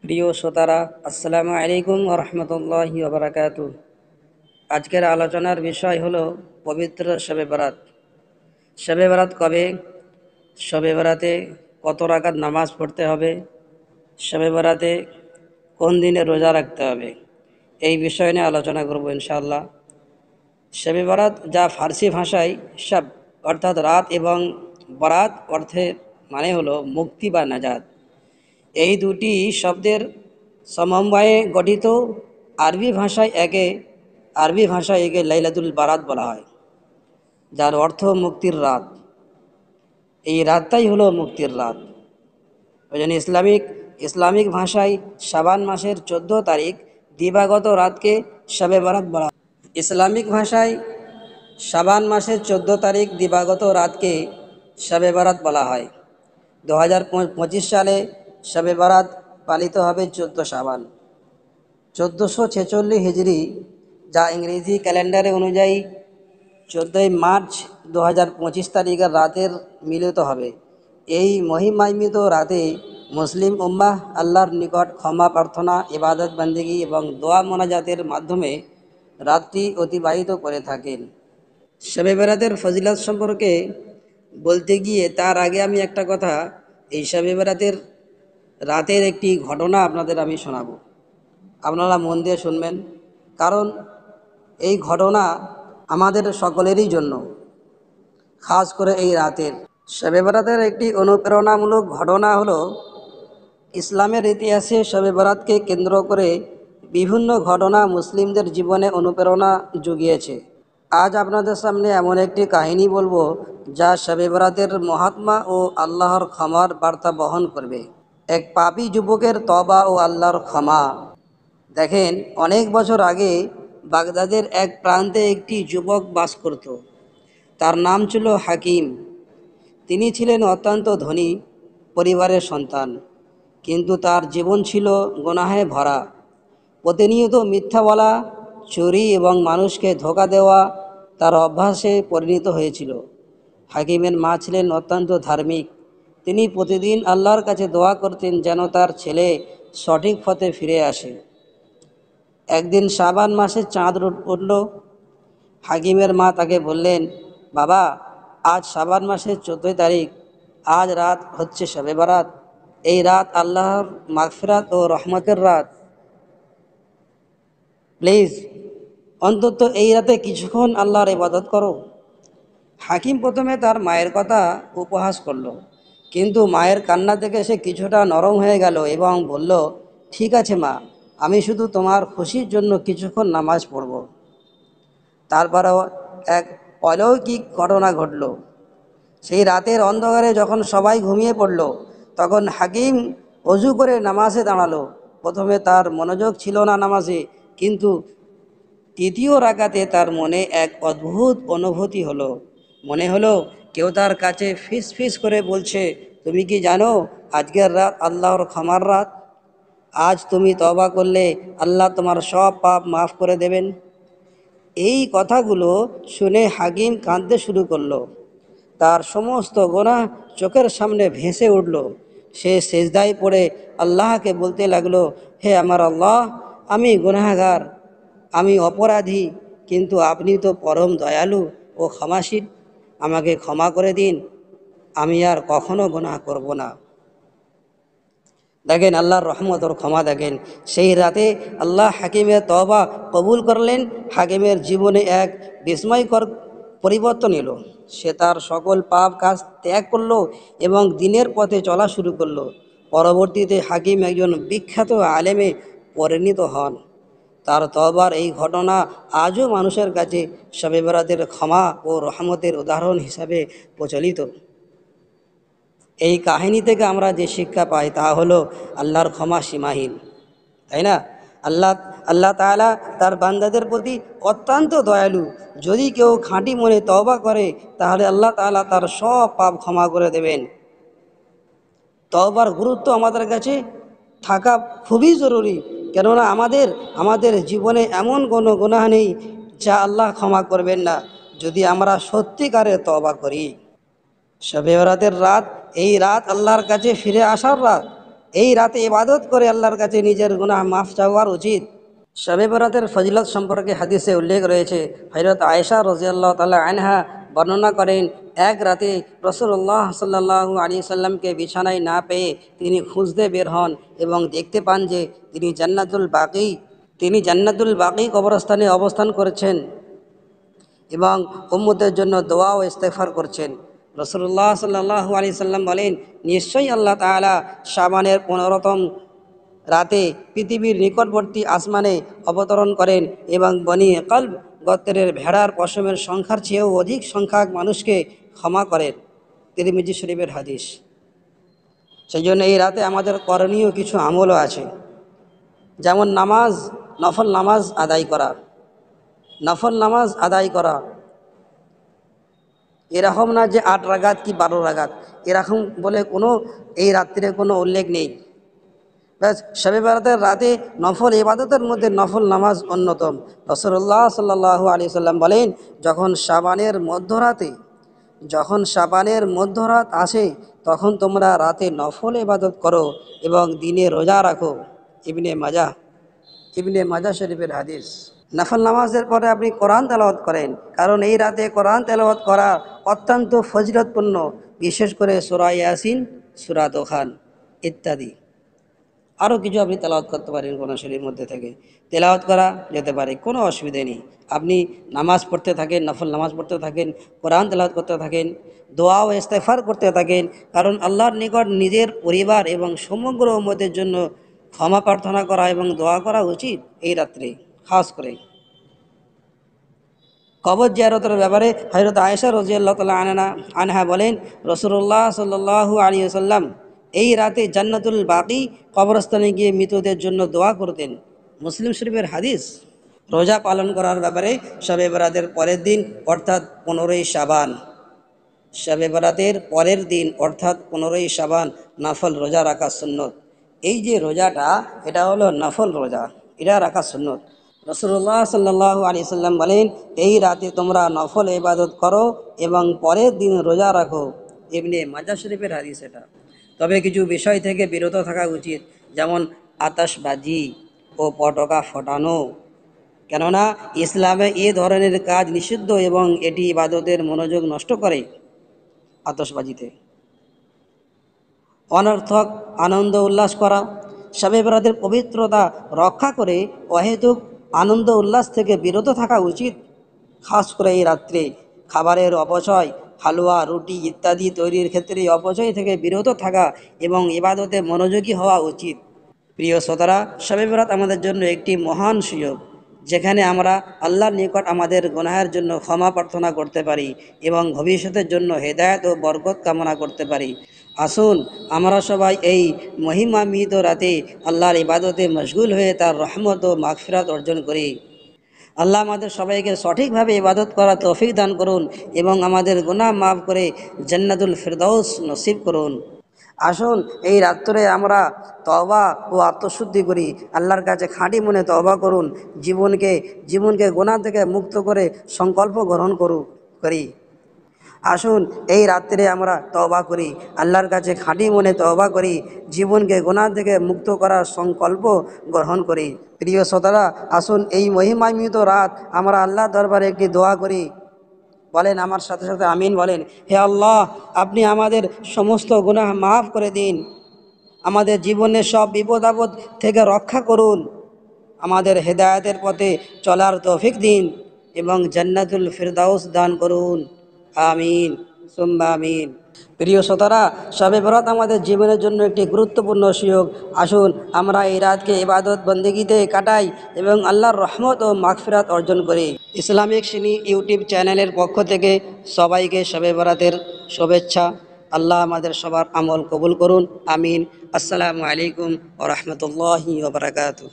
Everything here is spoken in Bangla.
প্রিয় শ্রোতারা, আসসালামু আলাইকুম ওয়া রাহমাতুল্লাহি ওয়া বারাকাতুহু। আজকের আলোচনার বিষয় হলো পবিত্র শবে বরাত। শবে বরাত কবে? শবে বরাতে কত রাকাত নামাজ পড়তে হবে? শবে বরাতে কোন দিনে রোজা রাখতে হবে? এই বিষয় নিয়ে আলোচনা করব ইনশাআল্লাহ। শবে বরাত, যা ফার্সি ভাষায় শব অর্থাৎ রাত এবং বরাত অর্থের মানে হলো মুক্তি বা নাজাত, এই দুটি শব্দের সমন্বয়ে গঠিত। আরবি ভাষায় একে লাইলাতুল বারাত বলা হয়, যার অর্থ মুক্তির রাত। এই রাতটাই হলো মুক্তির রাত। ওই জন্য ইসলামিক ভাষায় শাবান মাসের 14 তারিখ দিবাগত রাতকে শবে বরাত বলা হয়। ইসলামিক ভাষায় শাবান মাসের 14 তারিখ দিবাগত রাতকে শবে বরাত বলা হয়। 2025 সালে শবে বরাত পালিত হবে 14 শাবান 1446 হিজরি, যা ইংরেজি ক্যালেন্ডারে অনুযায়ী 14 মার্চ 2025 তারিখের রাতের মিলিত হবে। এই মহিমান্বিত রাতে মুসলিম উম্মাহ আল্লাহর নিকট ক্ষমা প্রার্থনা, ইবাদত বন্দেগী এবং দোয়া মোনাজাতের মাধ্যমে রাতটি অতিবাহিত করে থাকেন। শবে বরাতের ফজিলত সম্পর্কে বলতে গিয়ে তার আগে আমি একটা কথা, এই শবে বরাতের রাতের একটি ঘটনা আপনাদের আমি শোনাবো। আপনারা মন দিয়ে শুনবেন, কারণ এই ঘটনা আমাদের সকলেরই জন্য, খাস করে এই রাতের। শবে বরাতের একটি অনুপ্রেরণামূলক ঘটনা হলো, ইসলামের ইতিহাসে শবে বরাতকে কেন্দ্র করে বিভিন্ন ঘটনা মুসলিমদের জীবনে অনুপ্রেরণা জুগিয়েছে। আজ আপনাদের সামনে এমন একটি কাহিনী বলবো, যা শবে বরাতের মহাত্মা ও আল্লাহর ক্ষমার বার্তা বহন করবে। এক পাপী যুবকের তওবা ও আল্লাহর ক্ষমা। দেখেন, অনেক বছর আগে বাগদাদের এক প্রান্তে একটি যুবক বাস করত। তার নাম ছিল হাকিম। তিনি ছিলেন অত্যন্ত ধনী পরিবারের সন্তান, কিন্তু তার জীবন ছিল গুনাহে ভরা। প্রতিনিয়ত মিথ্যা বলা, চুরি এবং মানুষকে ধোঁকা দেওয়া তার অভ্যাসে পরিণত হয়েছিল। হাকিমের মা ছিলেন অত্যন্ত ধার্মিক। তিনি প্রতিদিন আল্লাহর কাছে দোয়া করতেন যেন তার ছেলে সঠিক পথে ফিরে আসে। একদিন শাবান মাসে চাঁদ উঠল। হাকিমের মা তাকে বললেন, বাবা, আজ শাবান মাসের 14 তারিখ, আজ রাত হচ্ছে শবে বরাত। এই রাত আল্লাহর মাগফিরাত ও রহমতের রাত। প্লিজ, অন্তত এই রাতে কিছুক্ষণ আল্লাহর ইবাদত করো। হাকিম প্রথমে তার মায়ের কথা উপহাস করল, কিন্তু মায়ের কান্না থেকে সে কিছুটা নরম হয়ে গেল এবং বলল, ঠিক আছে মা, আমি শুধু তোমার খুশির জন্য কিছুক্ষণ নামাজ পড়ব। তারপরেও এক অলৌকিক ঘটনা ঘটল। সেই রাতের অন্ধকারে যখন সবাই ঘুমিয়ে পড়ল, তখন হাকিম অজু করে নামাজে দাঁড়ালো। প্রথমে তার মনোযোগ ছিল না নামাজে, কিন্তু তৃতীয় রাকাতে তার মনে এক অদ্ভুত অনুভূতি হলো। মনে হলো কেউ তার কাছে ফিস ফিস করে বলছে, তুমি কি জানো আজকের রাত আল্লাহর ক্ষমার রাত? আজ তুমি তওবা করলে আল্লাহ তোমার সব পাপ মাফ করে দেবেন। এই কথাগুলো শুনে হাকিম কাঁদতে শুরু করলো। তার সমস্ত গুনাহ চোখের সামনে ভেসে উঠল। সে সেজদায় পড়ে আল্লাহকে বলতে লাগলো, হে আমার আল্লাহ, আমি গুনাহগার, আমি অপরাধী, কিন্তু আপনি তো পরম দয়ালু ও ক্ষমাশীল। আমাকে ক্ষমা করে দিন, আমি আর কখনো গুনাহ করব না। দেখেন আল্লাহর রহমত ওর ক্ষমা। দেখেন, সেই রাতে আল্লাহ হাকিমের তওবা কবুল করলেন। হাকিমের জীবনে এক বিস্ময়কর পরিবর্তন এলো। সে তার সকল পাপ কাজ ত্যাগ করলো এবং দিনের পথে চলা শুরু করলো। পরবর্তীতে হাকিম একজন বিখ্যাত আলেমে পরিণত হন। তার তওবার এই ঘটনা আজও মানুষের কাছে শবে বরাতের ক্ষমা ও রহমতের উদাহরণ হিসাবে প্রচলিত। এই কাহিনী থেকে আমরা যে শিক্ষা পাই তা হলো আল্লাহর ক্ষমা সীমাহীন, তাই না? আল্লাহ আল্লাহ তাআলা তার বান্দাদের প্রতি অত্যন্ত দয়ালু। যদি কেউ খাঁটি মনে তওবা করে, তাহলে আল্লাহ তাআলা তার সব পাপ ক্ষমা করে দেবেন। তওবার গুরুত্ব আমাদের কাছে থাকা খুবই জরুরি, কেননা আমাদের জীবনে এমন কোনো গুনাহ নেই যা আল্লাহ ক্ষমা করবেন না, যদি আমরা সত্যিকারে তওবা করি। শবে বরাতের রাত, এই রাত আল্লাহর কাছে ফিরে আসার রাত। এই রাতে ইবাদত করে আল্লাহর কাছে নিজের গুনাহ মাফ চাওয়ার উচিত। শবে বরাতের ফজিলত সম্পর্কে হাদিসে উল্লেখ রয়েছে। হযরত আয়েশা রাদিয়াল্লাহু তাআলা আনহা বর্ণনা করেন, এক রাতে রাসূলুল্লাহ সাল্লাল্লাহু আলাইহি সাল্লামকে বিছানায় না পেয়ে তিনি খুঁজতে বের হন এবং দেখতে পান যে তিনি জান্নাতুল বাকি কবরস্থানে অবস্থান করেছেন এবং উম্মতের জন্য দোয়া ও ইস্তেগফার করছেন। রাসূলুল্লাহ সাল্লাল্লাহু আলাইহি সাল্লাম বলেন, নিশ্চয়ই আল্লাহ তাআলা শাবানের 15তম রাতে পৃথিবীর নিকটবর্তী আসমানে অবতরণ করেন এবং বনি কলব গোত্রের ভেড়ার পশমের সংখ্যার চেয়েও অধিক সংখ্যক মানুষকে ক্ষমা করেন। তিরমিজি শরীফের হাদিস। সেই জন্য এই রাতে আমাদের করণীয় কিছু আমলও আছে, যেমন নফল নামাজ আদায় করা। নফল নামাজ আদায় করা এরকম না যে 8 রাকাত কি 12 রাকাত, এরকম বলে এই রাত্রিরে কোনো উল্লেখ নেই। ব্যাস শবে বরাতের রাতে নফল ইবাদতের মধ্যে নফল নামাজ অন্যতম। রাসূলুল্লাহ সাল্লাল্লাহু আলাইহি সাল্লাম বলেন, যখন শাবানের মধ্যরাত আসে তখন তোমরা রাতে নফল ইবাদত করো এবং দিনে রোজা রাখো। ইবনে মাজাহ শরীফের হাদিস। নফল নামাজের পরে আপনি কোরআন তেলাওয়াত করেন, কারণ এই রাতে কোরআন তেলাওয়াত করা অত্যন্ত ফজিলতপূর্ণ, বিশেষ করে সূরা ইয়াসিন, সূরা দোখান ইত্যাদি। আরও কিছু আপনি তেলাওয়াত করতে পারেন, কোরআন শরীফের মধ্যে থেকে তেলাওয়াত করা যেতে পারে, কোনো অসুবিধা নেই। আপনি নামাজ পড়তে থাকেন, নফল নামাজ পড়তে থাকেন, কোরআন তেলাওয়াত করতে থাকেন, দোয়া ও ইস্তেগফার করতে থাকেন, কারণ আল্লাহর নিকট নিজের পরিবার এবং সমগ্র উম্মতের জন্য ক্ষমা প্রার্থনা করা এবং দোয়া করা উচিত এই রাত্রে। খাস করে কবর জিয়ারতের ব্যাপারে হযরত আয়েশা রাদিয়াল্লাহু তাআলা আনহা বলেন, রাসূলুল্লাহ সাল্লাল্লাহু আলাইহি ওয়াসাল্লাম এই রাতে জান্নাতুল বাকি কবরস্থানে গিয়ে মৃতদের জন্য দোয়া করতেন। মুসলিম শরীফের হাদিস। রোজা পালন করার ব্যাপারে শবে বরাতের পরের দিন অর্থাৎ 15ই শাবান, শবে বরাতের পরের দিন অর্থাৎ 15ই শাবান নফল রোজা রাখা সুন্নত। এই যে রোজাটা, এটা হলো নফল রোজা, এটা রাখা সুন্নত। রাসূলুল্লাহ সাল্লাল্লাহু আলাইহি সাল্লাম বলেন, এই রাতে তোমরা নফল ইবাদত করো এবং পরের দিন রোজা রাখো। ইবনে মাজাহ শরীফের হাদিস এটা। তবে কিছু বিষয় থেকে বিরত থাকা উচিত, যেমন আতশবাজি ও পটাকা ফোটানো, কেননা ইসলামে এ ধরনের কাজ নিষিদ্ধ এবং এটি ইবাদতের মনোযোগ নষ্ট করে। আতশবাজিতে অনর্থক আনন্দ উল্লাস করা, শবে বরাতের পবিত্রতা রক্ষা করে অহেতুক আনন্দ উল্লাস থেকে বিরত থাকা উচিত। খাস করে এই রাত্রে খাবারের অপচয়, হালুয়া, রুটি ইত্যাদি তৈরির ক্ষেত্রে অপচয় থেকে বিরত থাকা এবং ইবাদতে মনোযোগী হওয়া উচিত। প্রিয় শ্রোতারা, শবে বরাত আমাদের জন্য একটি মহান সুযোগ, যেখানে আমরা আল্লাহর নিকট আমাদের গুনাহের জন্য ক্ষমা প্রার্থনা করতে পারি এবং ভবিষ্যতের জন্য হেদায়েত ও বরকত কামনা করতে পারি। আসুন আমরা সবাই এই মহিমান্বিত রাতে আল্লাহর ইবাদতে মশগুল হয়ে তার রহমত ও মাগফিরাত অর্জন করি। আল্লাহ আমাদের সবাইকে সঠিকভাবে ইবাদত করার তৌফিক দান করুন এবং আমাদের গুনাহ মাফ করে জান্নাতুল ফিরদাউস নসিব করুন। আসুন এই রাত্রে আমরা তওবা ও আত্মশুদ্ধি করি, আল্লাহর কাছে খাঁটি মনে তওবা করুন, জীবনকে গুনাহ থেকে মুক্ত করে সংকল্প গ্রহণ করি। আসুন এই রাত্রে আমরা তওবা করি, আল্লাহর কাছে খাঁটি মনে তওবা করি, জীবনকে গুনাহ থেকে মুক্ত করার সংকল্প গ্রহণ করি। প্রিয় শ্রোতারা, আসুন এই মহিমান্বিত রাত আমরা আল্লাহর দরবারে একটি দোয়া করি। বলেন আমার সাথে সাথে আমিন বলেন। হে আল্লাহ, আপনি আমাদের সমস্ত গুনাহ মাফ করে দিন, আমাদের জীবনের সব বিপদ আপদ থেকে রক্ষা করুন, আমাদের হেদায়েতের পথে চলার তৌফিক দিন এবং জান্নাতুল ফিরদাউস দান করুন। আমিন সুম্মা আমিন। প্রিয় শ্রোতারা, শবে বরাত আমাদের জীবনের জন্য একটি গুরুত্বপূর্ণ সুযোগ। আসুন আমরা এই রাতকে ইবাদত বন্দেগীতে কাটাই এবং আল্লাহর রহমত ও মাগফিরাত অর্জন করি। ইসলামিক সিনি ইউটিউব চ্যানেলের পক্ষ থেকে সবাইকে শবে বরাতের শুভেচ্ছা। আল্লাহ আমাদের সবার আমল কবুল করুন। আমিন। আসসালামু আলাইকুম ওয়া রাহমাতুল্লাহি ওয়া বারাকাতুহু।